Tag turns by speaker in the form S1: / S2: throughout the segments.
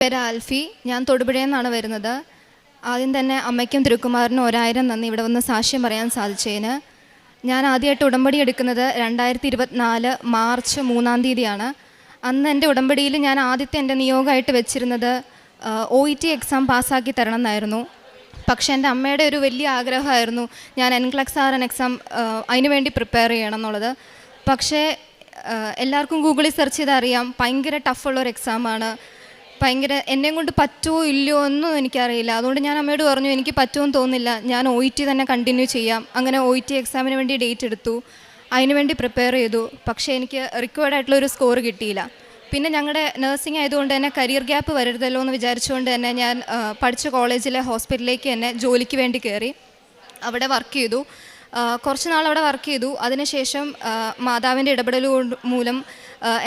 S1: പേര് ആൽഫി. ഞാൻ തൊടുപുഴയിൽ നിന്നാണ് വരുന്നത്. ആദ്യം തന്നെ അമ്മയ്ക്കും തിരുക്കുമാറിനും 1000 നന്ദി ഇവിടെ വന്ന് സാക്ഷ്യം പറയാൻ സാധിച്ചതിന്. ഞാൻ ആദ്യമായിട്ട് ഉടമ്പടി എടുക്കുന്നത് 2024 മാർച്ച് 3-ാം തീയതിയാണ്. അന്ന് എൻ്റെ ഉടമ്പടിയിൽ ഞാൻ ആദ്യത്തെ എൻ്റെ നിയോഗമായിട്ട് വെച്ചിരുന്നത് OET എക്സാം പാസ്സാക്കി തരണം എന്നായിരുന്നു. പക്ഷേ എൻ്റെ അമ്മയുടെ ഒരു വലിയ ആഗ്രഹമായിരുന്നു ഞാൻ NCLEX RN എക്സാം അതിനുവേണ്ടി പ്രിപ്പയർ ചെയ്യണം എന്നുള്ളത്. പക്ഷേ എല്ലാവർക്കും ഗൂഗിളിൽ സെർച്ച് ചെയ്താൽ അറിയാം, ഭയങ്കര ടഫുള്ളൊരു എക്സാമാണ്. ഭയങ്കര എന്നെയും കൊണ്ട് പറ്റുമോ ഇല്ലയോ ഒന്നും എനിക്കറിയില്ല. അതുകൊണ്ട് ഞാൻ അമ്മയോട് പറഞ്ഞു, എനിക്ക് പറ്റുമെന്ന് തോന്നുന്നില്ല, ഞാൻ OET തന്നെ കണ്ടിന്യൂ ചെയ്യാം. അങ്ങനെ OET എക്സാമിന് വേണ്ടി ഡേറ്റ് എടുത്തു, അതിനുവേണ്ടി പ്രിപ്പയർ ചെയ്തു. പക്ഷേ എനിക്ക് റിക്വയർഡ് ആയിട്ടുള്ളൊരു സ്കോർ കിട്ടിയില്ല. പിന്നെ ഞങ്ങളുടെ നഴ്സിംഗ് ആയതുകൊണ്ട് തന്നെ കരിയർ ഗ്യാപ്പ് വരരുതല്ലോ എന്ന് വിചാരിച്ചുകൊണ്ട് തന്നെ ഞാൻ പഠിച്ച കോളേജിലെ ഹോസ്പിറ്റലിലേക്ക് തന്നെ ജോലിക്ക് വേണ്ടി കയറി. അവിടെ വർക്ക് ചെയ്തു, കുറച്ച് നാൾ അവിടെ വർക്ക് ചെയ്തു. അതിനുശേഷം മാതാവിൻ്റെ ഇടപെടൽ മൂലം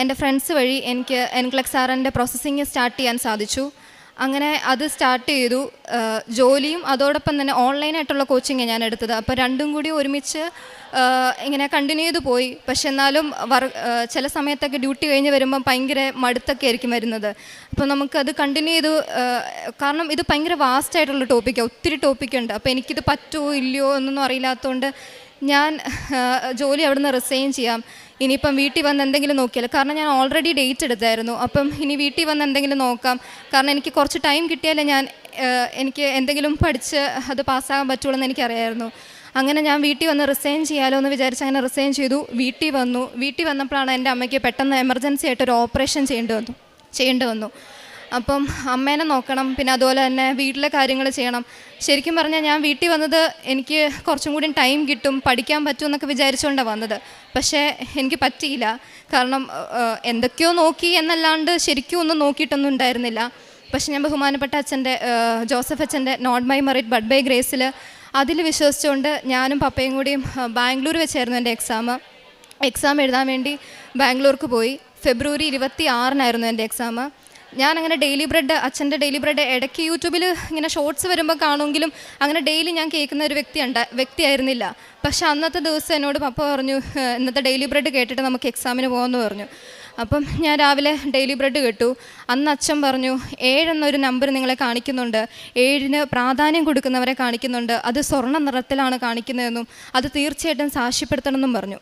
S1: എൻ്റെ ഫ്രണ്ട്സ് വഴി എനിക്ക് NCLEX RNൻ്റെ പ്രോസസ്സിങ് സ്റ്റാർട്ട് ചെയ്യാൻ സാധിച്ചു. അങ്ങനെ അത് സ്റ്റാർട്ട് ചെയ്തു. ജോലിയും അതോടൊപ്പം തന്നെ ഓൺലൈനായിട്ടുള്ള കോച്ചിങ് ഞാൻ എടുത്തത്. അപ്പോൾ രണ്ടും കൂടി ഒരുമിച്ച് ഇങ്ങനെ കണ്ടിന്യൂ ചെയ്തു പോയി. പക്ഷെ എന്നാലും ചില സമയത്തൊക്കെ ഡ്യൂട്ടി കഴിഞ്ഞ് വരുമ്പം ഭയങ്കര മടുത്തൊക്കെ ആയിരിക്കും വരുന്നത്. അപ്പോൾ നമുക്കത് കണ്ടിന്യൂ ചെയ്തു. കാരണം ഇത് ഭയങ്കര വാസ്റ്റായിട്ടുള്ള ടോപ്പിക്കാണ്, ഒത്തിരി ടോപ്പിക്കുണ്ട്. അപ്പോൾ എനിക്കിത് പറ്റുമോ ഇല്ലയോ എന്നൊന്നും അറിയില്ലാത്തതുകൊണ്ട് ഞാൻ ജോലി അവിടെ നിന്ന് റിസൈൻ ചെയ്യാം, ഇനിയിപ്പം വീട്ടിൽ വന്ന് എന്തെങ്കിലും നോക്കിയാൽ, കാരണം ഞാൻ ഓൾറെഡി ഡേറ്റ് എടുത്തായിരുന്നു. അപ്പം ഇനി വീട്ടിൽ വന്ന് എന്തെങ്കിലും നോക്കാം, കാരണം എനിക്ക് കുറച്ച് ടൈം കിട്ടിയാലേ എനിക്ക് എന്തെങ്കിലും പഠിച്ച് അത് പാസ്സാകാൻ പറ്റുള്ളൂ എന്ന് എനിക്കറിയായിരുന്നു. അങ്ങനെ ഞാൻ വീട്ടിൽ വന്ന് റിസൈൻ ചെയ്യാമല്ലോ എന്ന് വിചാരിച്ച് അങ്ങനെ റിസൈൻ ചെയ്തു. വീട്ടിൽ വന്നപ്പോഴാണ് എൻ്റെ അമ്മയ്ക്ക് പെട്ടെന്ന് എമർജൻസി ആയിട്ടൊരു ഓപ്പറേഷൻ ചെയ്യേണ്ടി വന്നു. അപ്പം അമ്മേനെ നോക്കണം, പിന്നെ അതുപോലെ തന്നെ വീട്ടിലെ കാര്യങ്ങൾ ചെയ്യണം. ശരിക്കും പറഞ്ഞാൽ ഞാൻ വീട്ടിൽ വന്നത് എനിക്ക് കുറച്ചും കൂടി ടൈം കിട്ടും, പഠിക്കാൻ പറ്റുമെന്നൊക്കെ വിചാരിച്ചുകൊണ്ടാണ് വന്നത്. പക്ഷേ എനിക്ക് പറ്റിയില്ല. കാരണം എന്തൊക്കെയോ നോക്കി എന്നല്ലാണ്ട് ശരിക്കും ഒന്നും നോക്കിയിട്ടൊന്നും ഉണ്ടായിരുന്നില്ല. പക്ഷെ ഞാൻ ബഹുമാനപ്പെട്ട അച്ഛൻ്റെ ജോസഫ് അച്ഛൻ്റെ not my merit but by ഗ്രേസിൽ അതിൽ വിശ്വസിച്ചുകൊണ്ട് ഞാനും പപ്പയും കൂടിയും ബാംഗ്ലൂർ വെച്ചായിരുന്നു എൻ്റെ എക്സാം എഴുതാൻ വേണ്ടി ബാംഗ്ലൂർക്ക് പോയി. ഫെബ്രുവരി 26-നായിരുന്നു എൻ്റെ എക്സാം. ഞാനങ്ങനെ ഡെയിലി ബ്രെഡ്, അച്ഛൻ്റെ ഡെയിലി ബ്രെഡ് ഇടയ്ക്ക് യൂട്യൂബിൽ ഇങ്ങനെ ഷോർട്സ് വരുമ്പോൾ കാണുമെങ്കിലും അങ്ങനെ ഡെയിലി ഞാൻ കേൾക്കുന്ന ഒരു വ്യക്തിയായിരുന്നില്ല. പക്ഷേ അന്നത്തെ ദിവസം എന്നോട് പപ്പ പറഞ്ഞു, ഇന്നത്തെ ഡെയിലി ബ്രെഡ് കേട്ടിട്ട് നമുക്ക് എക്സാമിന് പോകാമെന്ന് പറഞ്ഞു. അപ്പം ഞാൻ രാവിലെ ഡെയിലി ബ്രെഡ് കേട്ടു. അന്ന് അച്ഛൻ പറഞ്ഞു, 7 എന്നൊരു നമ്പർ നിങ്ങളെ കാണിക്കുന്നുണ്ട്, 7-ന് പ്രാധാന്യം കൊടുക്കുന്നവരെ കാണിക്കുന്നുണ്ട്, അത് സ്വർണ്ണ നിറത്തിലാണ് കാണിക്കുന്നതെന്നും അത് തീർച്ചയായിട്ടും സാക്ഷ്യപ്പെടുത്തണമെന്നും പറഞ്ഞു.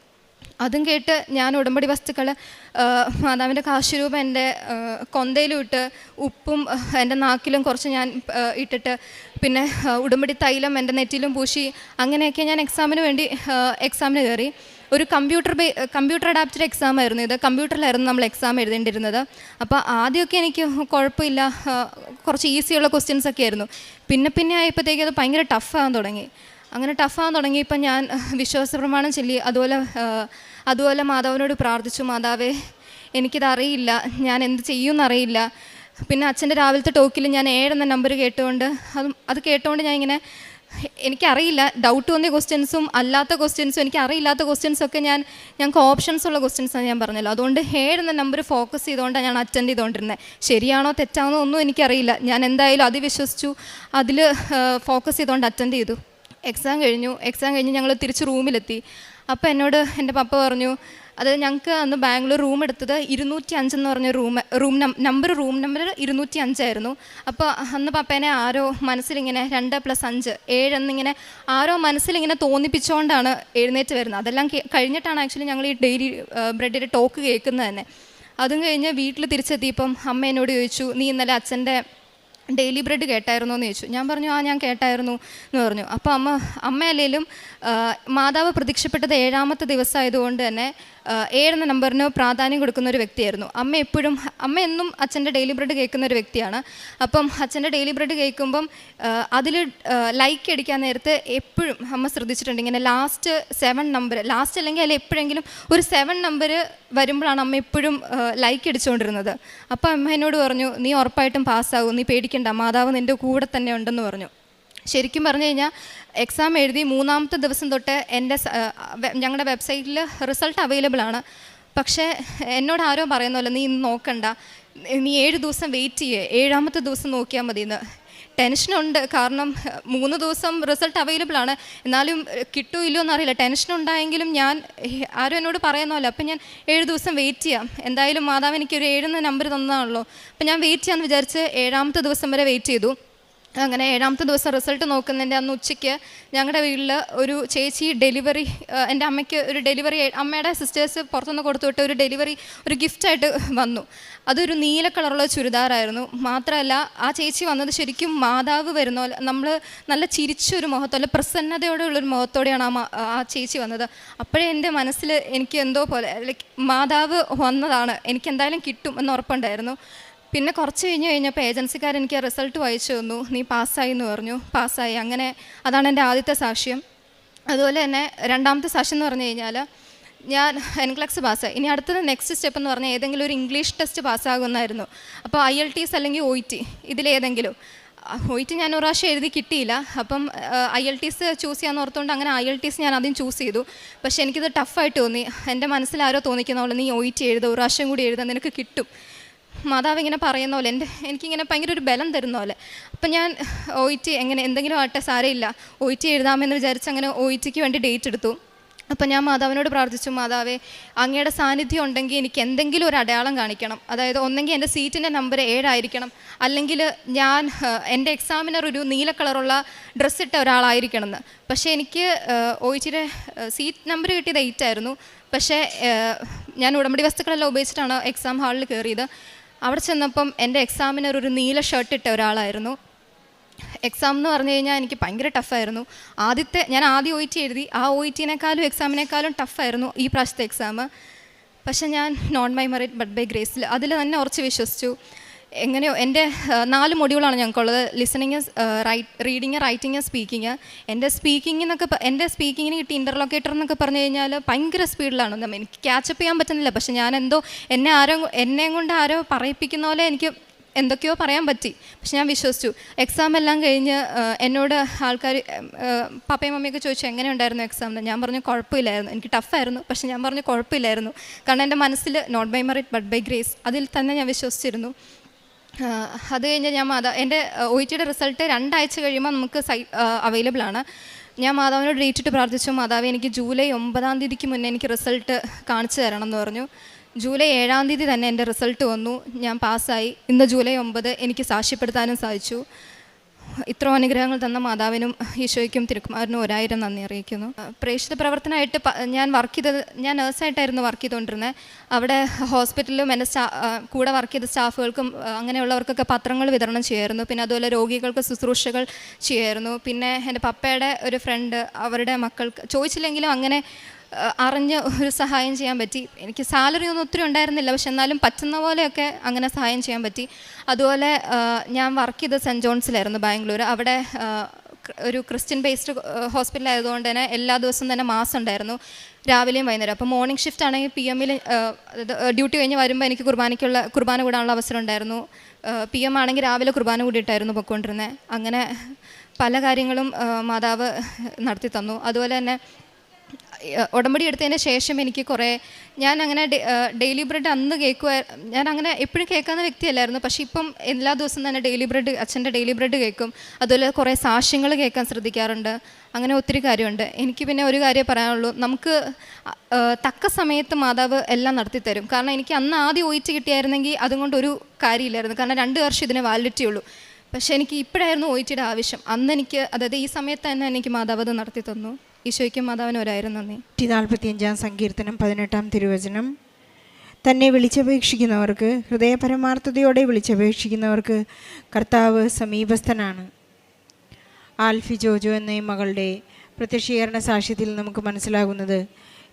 S1: അതും കേട്ട് ഞാൻ ഉടമ്പടി വസ്തുക്കൾ മാതാവിൻ്റെ കാശുരൂപം എൻ്റെ കൊന്തയിലും ഇട്ട് ഉപ്പും എൻ്റെ നാക്കിലും കുറച്ച് ഞാൻ ഇട്ടിട്ട് പിന്നെ ഉടമ്പടി തൈലം എൻ്റെ നെറ്റിലും പൂശി അങ്ങനെയൊക്കെ ഞാൻ എക്സാമിന് കയറി. ഒരു കമ്പ്യൂട്ടർ അഡാപ്റ്റഡ് എക്സാം ആയിരുന്നു ഇത്. കമ്പ്യൂട്ടറിലായിരുന്നു നമ്മൾ എക്സാം എഴുതേണ്ടിരുന്നത്. അപ്പോൾ ആദ്യമൊക്കെ എനിക്ക് കുഴപ്പമില്ല, കുറച്ച് ഈസിയുള്ള ക്വസ്റ്റ്യൻസൊക്കെ ആയിരുന്നു. പിന്നെ ആയപ്പോഴത്തേക്ക് അത് ഭയങ്കര ടഫാകാൻ തുടങ്ങി. അങ്ങനെ ടഫാകാൻ തുടങ്ങിയപ്പോൾ ഞാൻ വിശ്വാസപ്രമാണം ചൊല്ലി അതുപോലെ മാതാവിനോട് പ്രാർത്ഥിച്ചു, മാതാവേ എനിക്കിതറിയില്ല, ഞാൻ എന്ത് ചെയ്യുമെന്നറിയില്ല. പിന്നെ അച്ഛൻ്റെ രാവിലത്തെ ടോക്കിൽ ഞാൻ 7 എന്ന നമ്പർ കേട്ടുകൊണ്ട് അത് കേട്ടുകൊണ്ട് ഞാൻ ഇങ്ങനെ എനിക്കറിയില്ല, ഡൗട്ട് തോന്നിയ ക്വസ്റ്റ്യൻസും അല്ലാത്ത ക്വസ്റ്റ്യൻസും എനിക്കറിയില്ലാത്ത ക്വസ്റ്റ്യൻസൊക്കെ ഞങ്ങൾക്ക് ഓപ്ഷൻസ് ഉള്ള ക്വസ്റ്റ്യൻസാണ് ഞാൻ പറഞ്ഞല്ലോ. അതുകൊണ്ട് 7 എന്ന നമ്പർ ഫോക്കസ് ചെയ്തുകൊണ്ടാണ് ഞാൻ അറ്റൻഡ് ചെയ്തുകൊണ്ടിരുന്നത്. ശരിയാണോ തെറ്റാണോ ഒന്നും എനിക്കറിയില്ല. ഞാൻ എന്തായാലും അത് വിശ്വസിച്ചു, അതിൽ ഫോക്കസ് ചെയ്തുകൊണ്ട് അറ്റൻഡ് ചെയ്തു. എക്സാം കഴിഞ്ഞ് ഞങ്ങൾ തിരിച്ച് റൂമിലെത്തി. അപ്പോൾ എന്നോട് എൻ്റെ പപ്പ പറഞ്ഞു, അത് ഞങ്ങൾക്ക് അന്ന് ബാംഗ്ലൂർ റൂം എടുത്തത് 205 എന്ന് പറഞ്ഞ റൂം നമ്പർ 205 ആയിരുന്നു. അപ്പോൾ അന്ന് പപ്പേനെ ആരോ മനസ്സിലിങ്ങനെ 2+5 7 എന്നിങ്ങനെ ആരോ മനസ്സിലിങ്ങനെ തോന്നിപ്പിച്ചുകൊണ്ടാണ് എഴുന്നേറ്റ് വരുന്നത്. അതെല്ലാം കഴിഞ്ഞിട്ടാണ് ആക്ച്വലി ഞങ്ങൾ ഈ ഡെയിലി ബ്രെഡിൻ്റെ ടോക്ക് കേൾക്കുന്നത് തന്നെ. അതും കഴിഞ്ഞ് വീട്ടിൽ തിരിച്ചെത്തിയപ്പം അമ്മ എന്നോട് ചോദിച്ചു, നീ ഇന്നലെ അച്ഛൻ്റെ ഡെയിലി ബ്രെഡ് കേട്ടായിരുന്നോ എന്ന് ചോദിച്ചു. ഞാൻ പറഞ്ഞു, ഞാൻ കേട്ടായിരുന്നു എന്ന് പറഞ്ഞു. അപ്പോൾ അമ്മ അല്ലെങ്കിലും മാതാവ് പ്രത്യക്ഷപ്പെട്ടത് 7-ാമത്തെ ദിവസമായതുകൊണ്ട് തന്നെ 7 എന്ന നമ്പറിന് പ്രാധാന്യം കൊടുക്കുന്ന ഒരു വ്യക്തിയായിരുന്നു. അമ്മ എന്നും അച്ഛൻ്റെ ഡെയിലി ബ്രെഡ് കേൾക്കുന്ന ഒരു വ്യക്തിയാണ്. അപ്പം അച്ഛൻ്റെ ഡെയിലി ബ്രെഡ് കേൾക്കുമ്പം അതിൽ ലൈക്ക് അടിക്കാൻ നേരത്ത് എപ്പോഴും അമ്മ ശ്രദ്ധിച്ചിട്ടുണ്ട്, ഇങ്ങനെ ലാസ്റ്റ് 7 നമ്പർ, ലാസ്റ്റ് അല്ലെങ്കിൽ അതിൽ എപ്പോഴെങ്കിലും ഒരു 7 നമ്പർ വരുമ്പോഴാണ് അമ്മ എപ്പോഴും ലൈക്ക് അടിച്ചുകൊണ്ടിരുന്നത്. അപ്പോൾ അമ്മ എന്നോട് പറഞ്ഞു, നീ ഉറപ്പായിട്ടും പാസ്സാകും, നീ പേടിക്കണ്ട, മാതാവ് നിൻ്റെ കൂടെ തന്നെ ഉണ്ടെന്ന് പറഞ്ഞു. ശരിക്കും പറഞ്ഞു കഴിഞ്ഞാൽ എക്സാം എഴുതി 3-ാമത്തെ ദിവസം തൊട്ട് ഞങ്ങളുടെ വെബ്സൈറ്റിൽ റിസൾട്ട് അവൈലബിൾ ആണ്. പക്ഷേ എന്നോട് ആരോ പറയുന്നല്ലോ, നീ ഇന്ന് നോക്കണ്ട, നീ 7 ദിവസം വെയിറ്റ് ചെയ്യേ, 7-ാമത്തെ ദിവസം നോക്കിയാൽ മതിയെന്ന്. ടെൻഷനുണ്ട്. കാരണം 3 ദിവസം റിസൾട്ട് അവൈലബിൾ ആണ്, എന്നാലും കിട്ടുമോ ഇല്ലയോ എന്നറിയില്ല. ടെൻഷനുണ്ടായെങ്കിലും ഞാൻ ആരും എന്നോട് പറയുന്നല്ലോ, അപ്പം ഞാൻ 7 ദിവസം വെയിറ്റ് ചെയ്യാം, എന്തായാലും മാതാവ് എനിക്കൊരു 7 നമ്പർ തന്നതാണല്ലോ, അപ്പം ഞാൻ വെയിറ്റ് ചെയ്യാമെന്ന് വിചാരിച്ച് 7ാമത്തെ ദിവസം വരെ വെയിറ്റ് ചെയ്തു. അങ്ങനെ 7ാമത്തെ ദിവസം റിസൾട്ട് നോക്കുന്നതിൻ്റെ അന്ന് ഉച്ചയ്ക്ക് ഞങ്ങളുടെ വീട്ടിൽ ഒരു ചേച്ചി ഡെലിവറി, എൻ്റെ അമ്മയ്ക്ക് ഒരു ഡെലിവറി, അമ്മയുടെ സിസ്റ്റേഴ്സ് പുറത്തുനിന്ന് കൊടുത്തുവിട്ട് ഒരു ഡെലിവറി ഒരു ഗിഫ്റ്റായിട്ട് വന്നു. അതൊരു നീല കളറുള്ള ചുരിദാറായിരുന്നു. മാത്രമല്ല ആ ചേച്ചി വന്നത് ശരിക്കും മാതാവ് വരുന്ന പോലെ, നമ്മൾ നല്ല ചിരിച്ചൊരു മുഖത്തോടെ പ്രസന്നതയോടെയുള്ളൊരു മുഖത്തോടെയാണ് ആ ചേച്ചി വന്നത്. അപ്പോഴേ എൻ്റെ മനസ്സിൽ എനിക്ക് എന്തോ പോലെ ലൈക്ക് മാതാവ് വന്നതാണ്, എനിക്ക് എന്തായാലും കിട്ടും എന്ന് ഉറപ്പുണ്ടായിരുന്നു. പിന്നെ കുറച്ച് കഴിഞ്ഞപ്പോൾ ഏജൻസിക്കാരെനിക്ക് റിസൾട്ട് വായിച്ചു തന്നു. നീ പാസ്സായി എന്ന് പറഞ്ഞു. പാസ്സായി. അങ്ങനെ അതാണ് എൻ്റെ ആദ്യത്തെ സാക്ഷ്യം. അതുപോലെ തന്നെ 2ാമത്തെ സാക്ഷ്യം എന്ന് പറഞ്ഞു കഴിഞ്ഞാൽ, ഞാൻ NCLEX പാസ്സായി. ഇനി അടുത്തത് നെക്സ്റ്റ് സ്റ്റെപ്പ് എന്ന് പറഞ്ഞാൽ ഏതെങ്കിലും ഒരു ഇംഗ്ലീഷ് ടെസ്റ്റ് പാസ്സാകുമെന്നായിരുന്നു. അപ്പോൾ IELTS അല്ലെങ്കിൽ OET ഇതിലേതെങ്കിലും. OET ഞാൻ ഒരു പ്രാവശ്യം എഴുതി കിട്ടിയില്ല. അപ്പം IELTS ചൂസ് ചെയ്യാമെന്ന് ഓർത്തുകൊണ്ട് അങ്ങനെ IELTS ഞാൻ ആദ്യം ചൂസ് ചെയ്തു. പക്ഷേ എനിക്കിത് ടഫായിട്ട് തോന്നി. എൻ്റെ മനസ്സിൽ ആരോ തോന്നിക്കുന്ന പോലെ, നീ OET എഴുതുക, ഒരു പ്രാവശ്യം കൂടി എഴുതാൻ നിനക്ക് കിട്ടും, മാതാവ് ഇങ്ങനെ പറയുന്ന പോലെ, എനിക്കിങ്ങനെ ഭയങ്കര ഒരു ബലം തരുന്ന പോലെ. അപ്പം ഞാൻ OET എങ്ങനെ എന്തെങ്കിലും ആട്ടെ സാരമില്ല, OET എഴുതാമെന്ന് വിചാരിച്ച് അങ്ങനെ OETക്ക് വേണ്ടി ഡേറ്റ് എടുത്തു. അപ്പം ഞാൻ മാതാവിനോട് പ്രാർത്ഥിച്ചു, മാതാവേ അങ്ങയുടെ സാന്നിധ്യം ഉണ്ടെങ്കിൽ എനിക്ക് എന്തെങ്കിലും ഒരു അടയാളം കാണിക്കണം. അതായത് ഒന്നെങ്കിൽ എൻ്റെ സീറ്റിൻ്റെ നമ്പർ 7 ആയിരിക്കണം, അല്ലെങ്കിൽ ഞാൻ എൻ്റെ എക്സാമിനർ ഒരു നീല കളറുള്ള ഡ്രസ്സ് ഇട്ട ഒരാളായിരിക്കണം എന്ന്. പക്ഷേ എനിക്ക് OETയുടെ സീറ്റ് നമ്പർ കിട്ടിയത് 8 ആയിരുന്നു. പക്ഷേ ഞാൻ ഉടമ്പടി വസ്തുക്കളെല്ലാം ഉപയോഗിച്ചിട്ടാണ് എക്സാം ഹാളിൽ കയറിയത്. അവിടെ ചെന്നപ്പം എൻ്റെ എക്സാമിനർ ഒരു നീല ഷർട്ട് ഇട്ട ഒരാളായിരുന്നു. എക്സാം എന്ന് പറഞ്ഞു കഴിഞ്ഞാൽ എനിക്ക് ഭയങ്കര ടഫായിരുന്നു. ഞാൻ ആദ്യം OET എഴുതി, ആ OETനേക്കാളും എക്സാമിനേക്കാളും ടഫായിരുന്നു ഈ പ്രാവശ്യത്തെ എക്സാം. പക്ഷേ ഞാൻ not by merit but by ഗ്രേസിൽ അതിൽ തന്നെ ഉറച്ച് വിശ്വസിച്ചു. എങ്ങനെയോ എൻ്റെ 4 മൊഡ്യൂളാണ് ഞങ്ങൾക്കുള്ളത്. Listening, reading, writing, speaking. എൻ്റെ സ്പീക്കിങ്ങിന് കിട്ടി ഇൻ്റർലൊക്കേറ്റർ എന്നൊക്കെ പറഞ്ഞു കഴിഞ്ഞാൽ ഭയങ്കര സ്പീഡിലാണ്. എനിക്ക് ക്യാച്ചപ്പ് ചെയ്യാൻ പറ്റുന്നില്ല. പക്ഷെ ഞാൻ എന്തോ എന്നെയും കൊണ്ട് ആരോ പറയിപ്പിക്കുന്ന പോലെ എനിക്ക് എന്തൊക്കെയോ പറയാൻ പറ്റി. പക്ഷെ ഞാൻ വിശ്വസിച്ചു. എക്സാം എല്ലാം കഴിഞ്ഞ് എന്നോട് ആൾക്കാർ, പപ്പയും മമ്മിയൊക്കെ ചോദിച്ചു എങ്ങനെ ഉണ്ടായിരുന്നു എക്സാം എന്ന്. ഞാൻ പറഞ്ഞു കുഴപ്പമില്ലായിരുന്നു, എനിക്ക് ടഫായിരുന്നു. പക്ഷെ ഞാൻ പറഞ്ഞു കുഴപ്പമില്ലായിരുന്നു, കാരണം എൻ്റെ മനസ്സിൽ not by merit but by grace അതിൽ തന്നെ ഞാൻ വിശ്വസിച്ചിരുന്നു. അത് കഴിഞ്ഞ് ഞാൻ എൻ്റെ OETയുടെ റിസൾട്ട് 2 ആഴ്ച കഴിയുമ്പോൾ നമുക്ക് അവൈലബിൾ ആണ്. ഞാൻ മാതാവിനോട് ഡേറ്റ് ഇട്ട് പ്രാർത്ഥിച്ചു, മാതാവ് എനിക്ക് ജൂലൈ 9-ാം തീയതിക്ക് മുന്നേ എനിക്ക് റിസൾട്ട് കാണിച്ചു തരണം എന്ന് പറഞ്ഞു. ജൂലൈ 7-ാം തീയതി തന്നെ എൻ്റെ റിസൾട്ട് വന്നു. ഞാൻ പാസ്സായി. ഇന്ന് ജൂലൈ 9 എനിക്ക് സാക്ഷ്യപ്പെടുത്താനും സാധിച്ചു. ഇത്ര അനുഗ്രഹങ്ങൾ തന്ന മാതാവിനും ഈശോയ്ക്കും തിരുക്കുമാരനും 1000 നന്ദി അറിയിക്കുന്നു. പ്രേക്ഷിത പ്രവർത്തനമായിട്ട് ഞാൻ നേഴ്സായിട്ടായിരുന്നു വർക്ക് ചെയ്തുകൊണ്ടിരുന്നത്. അവിടെ ഹോസ്പിറ്റലിലും എൻ്റെ കൂടെ വർക്ക് ചെയ്ത സ്റ്റാഫുകൾക്കും അങ്ങനെയുള്ളവർക്കൊക്കെ പത്രങ്ങൾ വിതരണം ചെയ്യുമായിരുന്നു. പിന്നെ അതുപോലെ രോഗികൾക്ക് ശുശ്രൂഷകൾ ചെയ്യുമായിരുന്നു. പിന്നെ എൻ്റെ പപ്പയുടെ ഒരു ഫ്രണ്ട്, അവരുടെ മക്കൾക്ക് ചോദിച്ചില്ലെങ്കിലും അങ്ങനെ അറിഞ്ഞ് ഒരു സഹായം ചെയ്യാൻ പറ്റി. എനിക്ക് സാലറി ഒന്നും ഒത്തിരി ഉണ്ടായിരുന്നില്ല, പക്ഷെ എന്നാലും പറ്റുന്ന പോലെയൊക്കെ അങ്ങനെ സഹായം ചെയ്യാൻ പറ്റി. അതുപോലെ ഞാൻ വർക്ക് ചെയ്തത് സെൻറ്റ് ജോൺസിലായിരുന്നു, ബാംഗ്ലൂർ. അവിടെ ഒരു ക്രിസ്ത്യൻ ബേസ്ഡ് ഹോസ്പിറ്റൽ ആയതുകൊണ്ട് തന്നെ എല്ലാ ദിവസവും തന്നെ മാസ് ഉണ്ടായിരുന്നു, രാവിലെയും വൈകുന്നേരം. അപ്പോൾ മോർണിംഗ് ഷിഫ്റ്റ് ആണെങ്കിൽ PM ഡ്യൂട്ടി കഴിഞ്ഞ് വരുമ്പോൾ എനിക്ക് കുർബാന കൂടാനുള്ള അവസരം ഉണ്ടായിരുന്നു. PM ആണെങ്കിൽ രാവിലെ കുർബാന കൂടിയിട്ടായിരുന്നു പൊയ്ക്കൊണ്ടിരുന്നത്. അങ്ങനെ പല കാര്യങ്ങളും മാതാവ് നടത്തി തന്നു. അതുപോലെ തന്നെ ഉടമ്പടി എടുത്തതിന് ശേഷം എനിക്ക് ഞാൻ അങ്ങനെ ഡെയിലി ബ്രെഡ് അന്ന് ഞാൻ അങ്ങനെ എപ്പോഴും കേൾക്കാവുന്ന വ്യക്തിയല്ലായിരുന്നു. പക്ഷേ ഇപ്പം എല്ലാ ദിവസവും തന്നെ അച്ഛൻ്റെ ഡെയിലി ബ്രെഡ് കേൾക്കും. അതുപോലെ കുറേ സാക്ഷ്യങ്ങൾ കേൾക്കാൻ ശ്രദ്ധിക്കാറുണ്ട്. അങ്ങനെ ഒത്തിരി കാര്യമുണ്ട്. എനിക്ക് പിന്നെ ഒരു കാര്യം പറയാനുള്ളൂ, നമുക്ക് തക്ക സമയത്ത് മാതാവ് എല്ലാം നടത്തിത്തരും. കാരണം എനിക്ക് അന്ന് ആദ്യം OET കിട്ടിയായിരുന്നെങ്കിൽ അതുകൊണ്ട് ഒരു കാര്യമില്ലായിരുന്നു, കാരണം 2 വർഷം ഇതിന് വാലിഡിറ്റി ഉള്ളൂ. പക്ഷേ എനിക്ക് ഇപ്പോഴായിരുന്നു OETയുടെ ആവശ്യം. അന്ന് എനിക്ക്, അതായത് ഈ സമയത്ത് തന്നെ എനിക്ക് മാതാവ് അത് നടത്തി തന്നു. ഈശോയ്ക്കും മാതാവിന് 1000 നന്ദി.
S2: 45-ാം സങ്കീർത്തനം 18-ാം തിരുവചനം. തന്നെ വിളിച്ചപേക്ഷിക്കുന്നവർക്ക്, ഹൃദയപരമാർത്ഥതയോടെ വിളിച്ചപേക്ഷിക്കുന്നവർക്ക് കർത്താവ് സമീപസ്ഥനാണ്. ആൽഫി ജോജോ എന്ന ഈ മകളുടെ പ്രത്യക്ഷീകരണ സാക്ഷ്യത്തിൽ നമുക്ക് മനസ്സിലാകുന്നത്,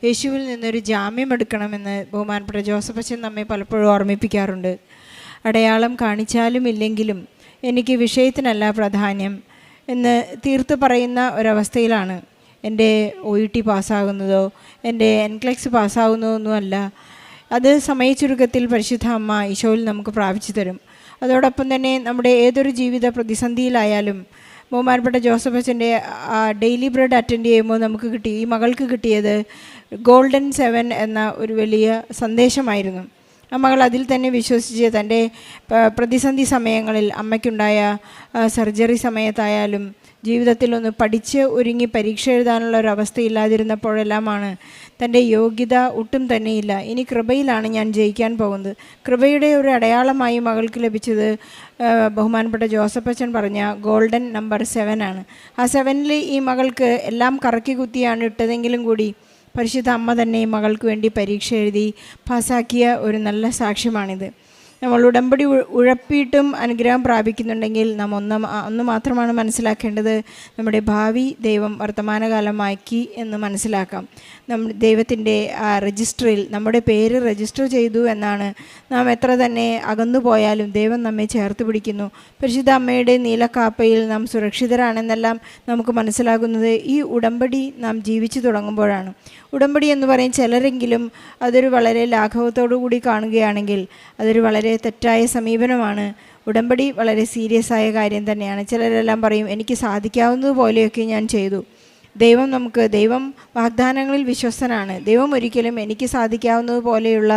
S2: യേശുവിൽ നിന്നൊരു ജാമ്യം എടുക്കണമെന്ന് ബഹുമാനപ്പെട്ട ജോസഫ് അച്ഛൻ നമ്മെ പലപ്പോഴും ഓർമ്മിപ്പിക്കാറുണ്ട്. അടയാളം കാണിച്ചാലും ഇല്ലെങ്കിലും എനിക്ക് വിഷയത്തിനല്ല പ്രാധാന്യം എന്ന് തീർത്ത് പറയുന്ന ഒരവസ്ഥയിലാണ്. എൻ്റെ OET പാസ്സാകുന്നതോ എൻ്റെ NCLEX പാസ്സാകുന്നതോ ഒന്നുമല്ല. അത് സമയച്ചുരുക്കത്തിൽ പരിശുദ്ധ അമ്മ ഈശോയിൽ നമുക്ക് പ്രാപിച്ചു തരും. അതോടൊപ്പം തന്നെ നമ്മുടെ ഏതൊരു ജീവിത പ്രതിസന്ധിയിലായാലും ബഹുമാനപ്പെട്ട ജോസഫ് അച്ഛൻ്റെ ഡെയിലി ബ്രെഡ് അറ്റൻഡ് ചെയ്യുമ്പോൾ ഈ മകൾക്ക് കിട്ടിയത് ഗോൾഡൻ 7 എന്ന ഒരു വലിയ സന്ദേശമായിരുന്നു. ആ മകൾ അതിൽ തന്നെ വിശ്വസിച്ച് തൻ്റെ പ്രതിസന്ധി സമയങ്ങളിൽ അമ്മയ്ക്കുണ്ടായ സർജറി സമയത്തായാലും ജീവിതത്തിലൊന്ന് പഠിച്ച് ഒരുങ്ങി പരീക്ഷ എഴുതാനുള്ള ഒരു അവസ്ഥയില്ലാതിരുന്നപ്പോഴെല്ലാമാണ് തൻ്റെ യോഗ്യത ഒട്ടും തന്നെയില്ല, ഇനി കൃപയിലാണ് ഞാൻ ജയിക്കാൻ പോകുന്നത്. കൃപയുടെ ഒരു അടയാളമായി മകൾക്ക് ലഭിച്ചത് ബഹുമാനപ്പെട്ട ജോസഫ് അച്ഛൻ പറഞ്ഞ ഗോൾഡൻ നമ്പർ 7 ആണ്. ആ 7-ൽ ഈ മകൾക്ക് എല്ലാം കറക്കി കുത്തിയാണ് ഇട്ടതെങ്കിലും കൂടി പരിശുദ്ധ അമ്മ തന്നെ ഈ മകൾക്ക് വേണ്ടി പരീക്ഷ എഴുതി പാസ്സാക്കിയ ഒരു നല്ല സാക്ഷ്യമാണിത്. നമ്മൾ ഉടമ്പടി ഉഴപ്പിയിട്ടും അനുഗ്രഹം പ്രാപിക്കുന്നുണ്ടെങ്കിൽ നാം ഒന്ന് മാത്രമാണ് മനസ്സിലാക്കേണ്ടത്, നമ്മുടെ ഭാവി ദൈവം വർത്തമാനകാലമാക്കി എന്ന് മനസ്സിലാക്കാം. ദൈവത്തിൻ്റെ ആ രജിസ്റ്ററിൽ നമ്മുടെ പേര് രജിസ്റ്റർ ചെയ്തു എന്നാണ്. നാം എത്ര തന്നെ അകന്നു പോയാലും ദൈവം നമ്മെ ചേർത്ത് പിടിക്കുന്നു. പരിശുദ്ധ അമ്മയുടെ നീലക്കാപ്പയിൽ നാം സുരക്ഷിതരാണെന്നെല്ലാം നമുക്ക് മനസ്സിലാകുന്നത് ഈ ഉടമ്പടി നാം ജീവിച്ചു തുടങ്ങുമ്പോഴാണ്. ഉടമ്പടി എന്ന് പറയും ചിലരെങ്കിലും അതൊരു വളരെ ലാഘവത്തോടു കൂടി കാണുകയാണെങ്കിൽ അതൊരു വളരെ തെറ്റായ സമീപനമാണ്. ഉടമ്പടി വളരെ സീരിയസ് ആയ കാര്യം തന്നെയാണ്. ചിലരെല്ലാം പറയും എനിക്ക് സാധിക്കാവുന്നതുപോലെയൊക്കെ ഞാൻ ചെയ്തു. ദൈവം വാഗ്ദാനങ്ങളിൽ വിശ്വസ്തനാണ്. ദൈവം ഒരിക്കലും എനിക്ക് സാധിക്കാവുന്നതുപോലെയുള്ള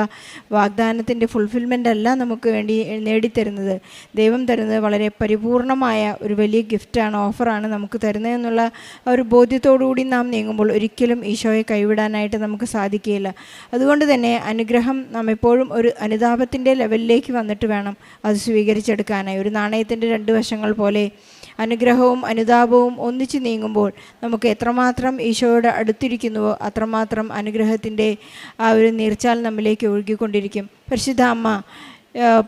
S2: വാഗ്ദാനത്തിൻ്റെ ഫുൾഫിൽമെൻ്റ് അല്ല നമുക്ക് വേണ്ടി നേടിത്തരുന്നത്. ദൈവം തരുന്നത് വളരെ പരിപൂർണമായ ഒരു വലിയ ഗിഫ്റ്റാണ്, ഓഫറാണ് നമുക്ക് തരുന്നതെന്നുള്ള ഒരു ബോധ്യത്തോടുകൂടി നാം നീങ്ങുമ്പോൾ ഒരിക്കലും ഈശോയെ കൈവിടാനായിട്ട് നമുക്ക് സാധിക്കുകയില്ല. അതുകൊണ്ട് തന്നെ അനുഗ്രഹം നാം എപ്പോഴും ഒരു അനുതാപത്തിൻ്റെ ലെവലിലേക്ക് വന്നിട്ട് വേണം അത് സ്വീകരിച്ചെടുക്കാനായി. ഒരു നാണയത്തിൻ്റെ 2 വശങ്ങൾ പോലെ അനുഗ്രഹവും അനുതാപവും ഒന്നിച്ച് നീങ്ങുമ്പോൾ നമുക്ക് എത്രമാത്രം ഈശോയോട് അടുത്തിരിക്കുന്നുവോ അത്രമാത്രം അനുഗ്രഹത്തിൻ്റെ ആ ഒരു നീർച്ചാൽ നമ്മിലേക്ക് ഒഴുകിക്കൊണ്ടിരിക്കും. പരിശുദ്ധ അമ്മ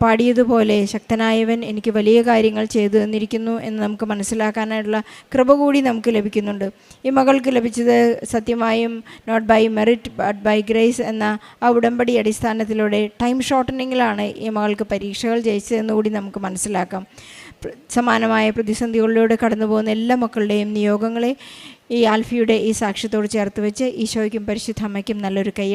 S2: പാടിയതുപോലെ ശക്തനായവൻ എനിക്ക് വലിയ കാര്യങ്ങൾ ചെയ്തു തന്നിരിക്കുന്നു എന്ന് നമുക്ക് മനസ്സിലാക്കാനായിട്ടുള്ള കൃപ കൂടി നമുക്ക് ലഭിക്കുന്നുണ്ട്. ഈ മകൾക്ക് ലഭിച്ചത് സത്യമായും not by merit but by grace എന്ന ആ ഉടമ്പടി അടിസ്ഥാനത്തിലൂടെ ടൈം ഷോർട്ടനിങ്ങിലാണ് ഈ മകൾക്ക് പരീക്ഷകൾ ജയിച്ചതെന്ന് കൂടി നമുക്ക് മനസ്സിലാക്കാം. സമാനമായ പ്രതിസന്ധികളിലൂടെ കടന്നു പോകുന്ന എല്ലാ മക്കളുടെയും നിയോഗങ്ങളെ ഈ ആൽഫിയുടെ ഈ സാക്ഷ്യത്തോട് ചേർത്ത് വെച്ച് ഈശോയ്ക്കും പരിശുദ്ധ അമ്മയ്ക്കും നല്ലൊരു കൈയ്യടി